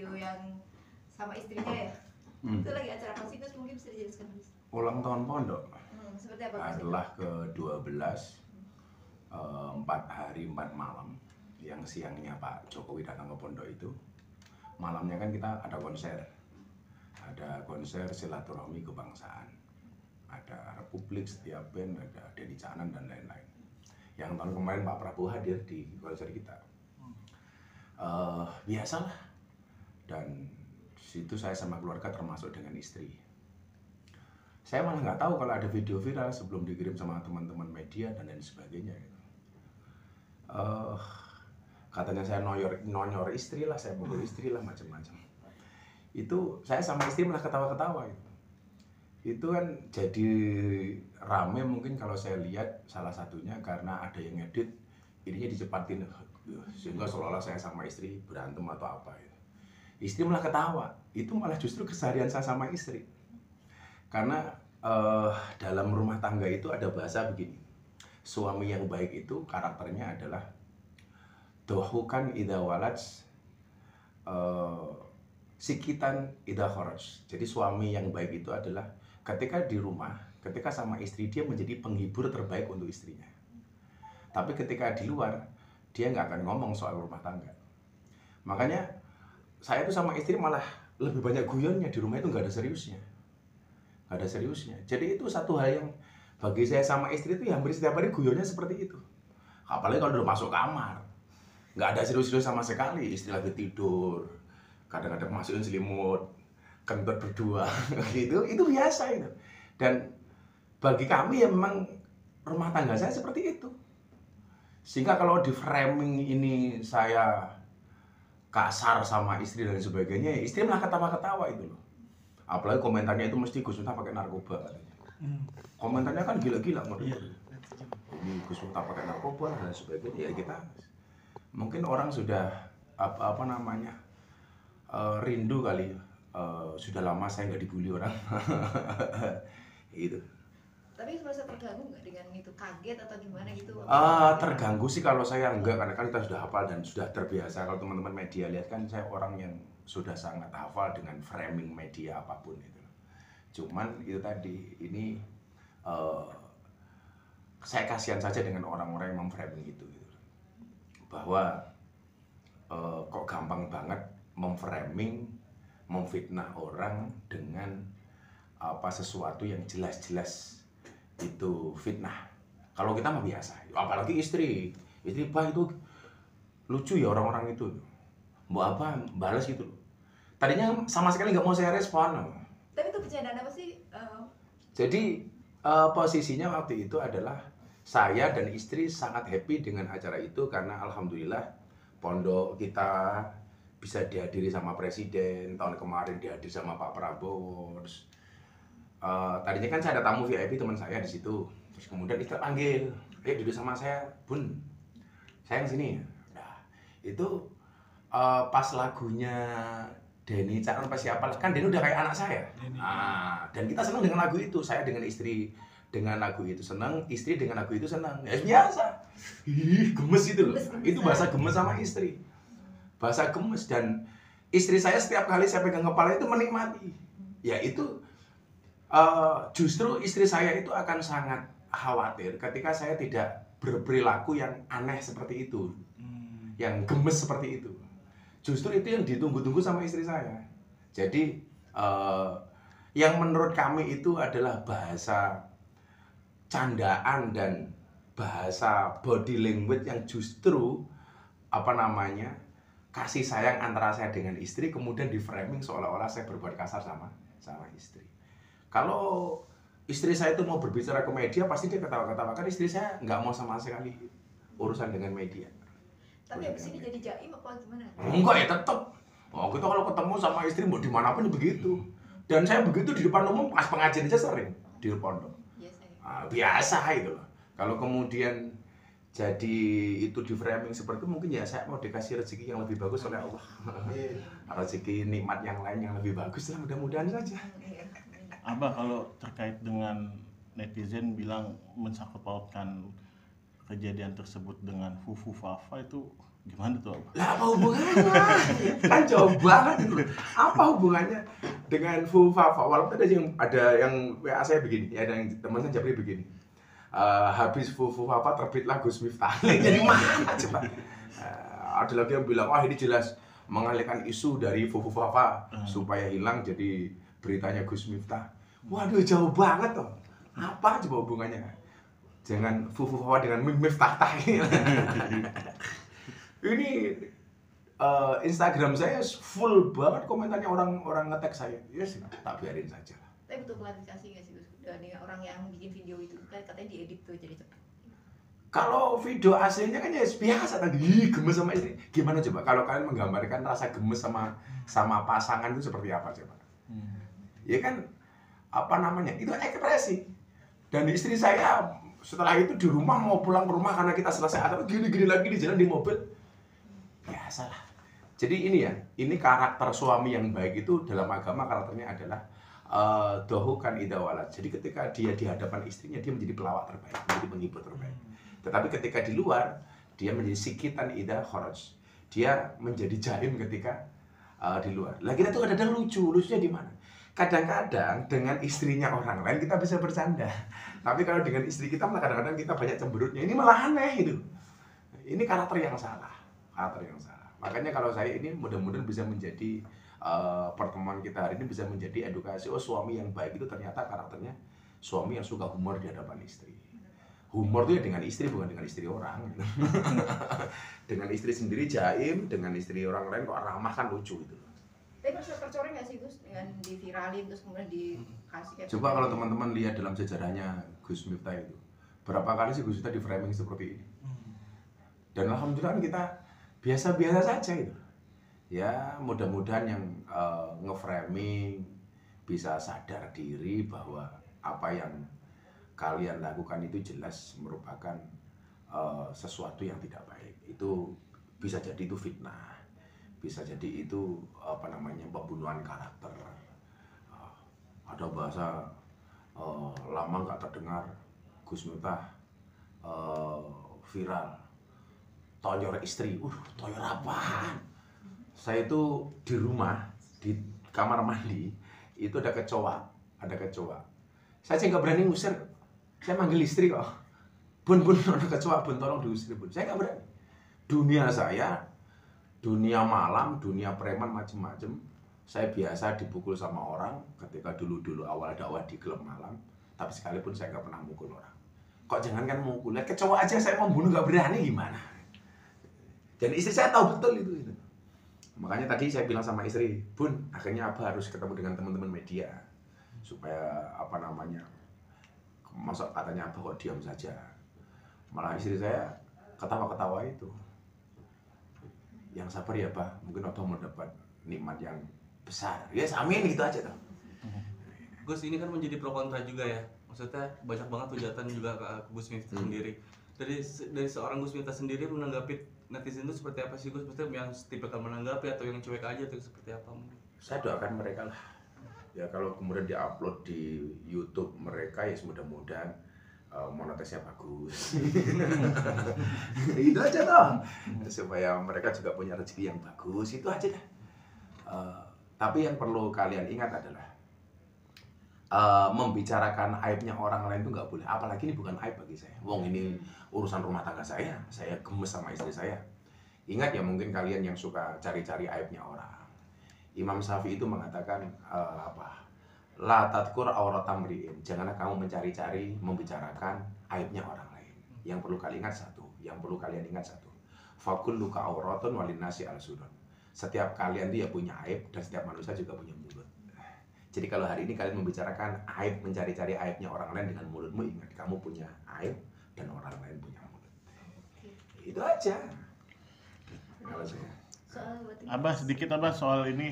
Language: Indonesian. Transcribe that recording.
video yang sama istrinya ya. Itu lagi acara apa sih Gus? Mungkin bisa dijelaskan Gus. Ulang tahun pondok. Seperti apa Gus? Adalah ke-12 4 hari 4 malam. Yang siangnya Pak Jokowi datang ke pondok itu, malamnya kan kita ada konser silaturahmi kebangsaan, ada Republik, setiap band, ada Denny Canan dan lain-lain. Yang tahun kemarin Pak Prabowo hadir di konser kita. Biasalah. Dan situ saya sama keluarga termasuk dengan istri. Saya malah nggak tahu kalau ada video viral sebelum dikirim sama teman-teman media dan lain sebagainya. Katanya saya nonyor istri lah, saya mukul istri lah, macam-macam. Itu saya sama istri malah ketawa-ketawa gitu. Itu kan jadi rame mungkin kalau saya lihat salah satunya karena ada yang ngedit ininya dicepatin sehingga seolah-olah saya sama istri berantem atau apa gitu. Istri malah ketawa. Itu malah justru keseharian saya sama istri. Karena dalam rumah tangga itu ada bahasa begini. Suami yang baik itu karakternya adalah dohukan idza walaj, sikitan idza kharaj. Jadi suami yang baik itu adalah ketika di rumah, ketika sama istri dia menjadi penghibur terbaik untuk istrinya. Tapi ketika di luar, dia nggak akan ngomong soal rumah tangga. Makanya saya tuh sama istri malah lebih banyak guyonnya, di rumah itu nggak ada seriusnya. Nggak ada seriusnya. Jadi itu satu hal yang bagi saya sama istri itu ya hampir setiap hari guyonnya seperti itu. Apalagi kalau udah masuk kamar. Nggak ada serius-serius sama sekali, istri lagi tidur, kadang-kadang masukin selimut, kentut berdua, gitu, itu biasa itu. Dan bagi kami ya memang rumah tangga saya seperti itu. Sehingga kalau di framing ini saya kasar sama istri dan sebagainya, ya istri malah ketawa-ketawa itu loh. Apalagi komentarnya itu mesti Gus Miftah pakai narkoba katanya. Komentarnya kan gila-gila menurut ini Gus Miftah pakai narkoba dan sebagainya, ya kita mungkin orang sudah rindu kali, sudah lama saya nggak dibully orang. Gitu. Tapi merasa terganggu nggak dengan itu, kaget atau gimana gitu? Terganggu sih kalau saya enggak, karena kan kita sudah hafal dan sudah terbiasa. Kalau teman-teman media lihat kan saya orang yang sudah sangat hafal dengan framing media apapun itu. Cuman itu tadi, ini saya kasihan saja dengan orang-orang yang memframing itu. Bahwa kok gampang banget memframing, memfitnah orang dengan sesuatu yang jelas-jelas itu fitnah. Kalau kita mah biasa, apalagi istri bah itu lucu ya orang-orang itu, mau apa balas gitu. Tadinya sama sekali nggak mau saya respon. Tapi itu bercandaan apa sih? Jadi posisinya waktu itu adalah saya dan istri sangat happy dengan acara itu karena alhamdulillah pondok kita bisa dihadiri sama presiden, tahun kemarin dihadiri sama Pak Prabowo. Terus, tadinya kan saya ada tamu VIP teman saya di situ. Terus kemudian istri panggil, duduk sama saya, Bun, saya yang sini. Nah, itu pas lagunya Denny Canan pas siapa kan Denny udah kayak anak saya. Dan kita senang dengan lagu itu, saya dengan istri dengan lagu itu senang, istri dengan lagu itu senang. Ya biasa. Gemes itu loh. Itu bahasa gemes sama istri. Bahasa gemes, dan istri saya setiap kali saya pegang kepala itu menikmati. Ya itu justru istri saya itu akan sangat khawatir ketika saya tidak berperilaku yang aneh seperti itu. Yang gemes seperti itu. Justru itu yang ditunggu-tunggu sama istri saya. Jadi yang menurut kami itu adalah bahasa candaan dan bahasa body language yang justru kasih sayang antara saya dengan istri kemudian di framing seolah-olah saya berbuat kasar sama istri. Kalau istri saya itu mau berbicara ke media pasti dia ketawa-ketawa, kan istri saya nggak mau sama sekali urusan dengan media. Tapi abis ini jadi jaim apa gimana? Enggak ya tetap. Kita kalau ketemu sama istri mau dimanapun begitu. Dan saya begitu di depan umum pas pengajian aja sering di pondok. Biasa itu loh. Kalau kemudian jadi itu di framing seperti itu, mungkin ya saya mau dikasih rezeki yang lebih bagus oleh Allah. Rezeki nikmat yang lain yang lebih bagus lah, mudah-mudahan saja. Abah, kalau terkait dengan netizen bilang mensangkut pautkan kejadian tersebut dengan Fufu Fafa, itu Gimana tuh Abah? Lah apa hubungannya? Kan jauh banget itu. Apa hubungannya dengan Fu Fafa? Walaupun ada yang WA saya begini, ya, ada yang teman saya Japri begini. Habis Fu Fafa terbitlah Gus Miftah. Jadi mana coba? Ada lagi yang bilang, wah ini jelas mengalihkan isu dari Fu Fafa supaya hilang jadi beritanya Gus Miftah. Waduh jauh banget toh. Apa coba hubungannya? Jangan Fu Fafa dengan Miftah. Ini Instagram saya full banget komentarnya orang nge-tag saya. Yes, tak biarin saja. Tapi butuh klarifikasi nggak sih Gus? Dari orang yang bikin video itu kan katanya diedit tuh jadi cepet. Kalau video aslinya kan ya biasa tadi gemes sama istri. Gimana coba kalau kalian menggambarkan rasa gemes sama pasangan itu seperti apa coba? Ya kan apa namanya? Itu ekspresi. Dan istri saya setelah itu di rumah mau pulang ke rumah karena kita selesai atau gini-gini lagi di jalan di mobil. Biasalah. Jadi ini ya, ini karakter suami yang baik itu dalam agama karakternya adalah dohukan idawala. Jadi ketika dia di hadapan istrinya dia menjadi pelawak terbaik, menjadi penghibur terbaik. Tetapi ketika di luar dia menjadi sikitan ida kharaj. Dia menjadi jaim ketika di luar. Lah kita tuh kadang-kadang lucunya di mana? Kadang-kadang dengan istrinya orang lain kita bisa bercanda. Tapi kalau dengan istri kita malah kadang-kadang kita banyak cemberutnya. Ini malah aneh gitu. Ini karakter yang salah. Karakter yang salah. Makanya kalau saya ini mudah-mudahan bisa menjadi pertemuan kita hari ini bisa menjadi edukasi. Oh suami yang baik itu ternyata karakternya suami yang suka humor di hadapan istri. Humor itu ya dengan istri bukan dengan istri orang. Dengan istri sendiri jaim, dengan istri orang lain kok ramah kan lucu gitu. Tapi pernah tercoreng nggak sih Gus dengan diviralin terus kemudian dikasih kayak Coba kalau teman-teman lihat dalam sejarahnya Gus Miftah itu, berapa kali sih Gus Miftah di framing seperti ini? Dan alhamdulillah kita biasa-biasa saja gitu. Ya mudah-mudahan yang nge-framing bisa sadar diri bahwa apa yang kalian lakukan itu jelas merupakan sesuatu yang tidak baik. Itu bisa jadi itu fitnah, bisa jadi itu apa namanya pembunuhan karakter. Ada bahasa lama nggak terdengar Gus Miftah viral toyor istri. Toyor apaan? Saya itu di rumah di kamar mandi itu ada kecoa. Saya sih nggak berani ngusir. Saya manggil istri kok. Bun ada kecoa, bun tolong diusir bun. Saya nggak berani. Dunia saya, dunia malam, dunia preman macem-macem. Saya biasa dipukul sama orang ketika dulu awal dakwah di klub malam. Tapi sekalipun saya nggak pernah mukul orang. Kok jangankan mukul, lihat kecoa aja saya mau bunuh nggak berani gimana? Dan istri saya tahu betul itu. Makanya tadi saya bilang sama istri, Bun, akhirnya Abah harus ketemu dengan teman-teman media supaya apa namanya, masa katanya Abah kok diam saja. Malah istri saya ketawa-ketawa itu. Yang sabar ya Abah, mungkin Abah mau dapat nikmat yang besar. Ya amin gitu aja tuh. Gus, ini kan menjadi pro kontra juga ya. Maksudnya banyak banget hujatan juga ke Gus Miftah sendiri. Dari seorang Gus Miftah sendiri menanggapi netizen itu seperti apa sih Gus? Maksudnya yang tipikal menanggapi atau yang cuek aja atau seperti apa mungkin? Saya doakan mereka lah. Ya kalau kemudian diupload di YouTube mereka ya mudah-mudahan monetisnya bagus. Itu aja toh. Supaya mereka juga punya rezeki yang bagus, itu aja dah. Tapi yang perlu kalian ingat adalah membicarakan aibnya orang lain itu nggak boleh. Apalagi ini bukan aib bagi saya. Wong ini urusan rumah tangga saya gemes sama istri saya. Ingat ya mungkin kalian yang suka cari-cari aibnya orang. Imam Syafi'i itu mengatakan La tadkur auratam ri'in. Janganlah kamu mencari-cari membicarakan aibnya orang lain. Yang perlu kalian ingat satu. Fakulluka auratun walinnasi al-sunun. Setiap kalian itu ya punya aib dan setiap manusia juga punya mulut. Jadi kalau hari ini kalian membicarakan aib, mencari-cari aibnya orang lain dengan mulutmu, ingat kamu punya aib dan orang lain punya mulut. Itu aja. Kalau saya. Abah sedikit soal ini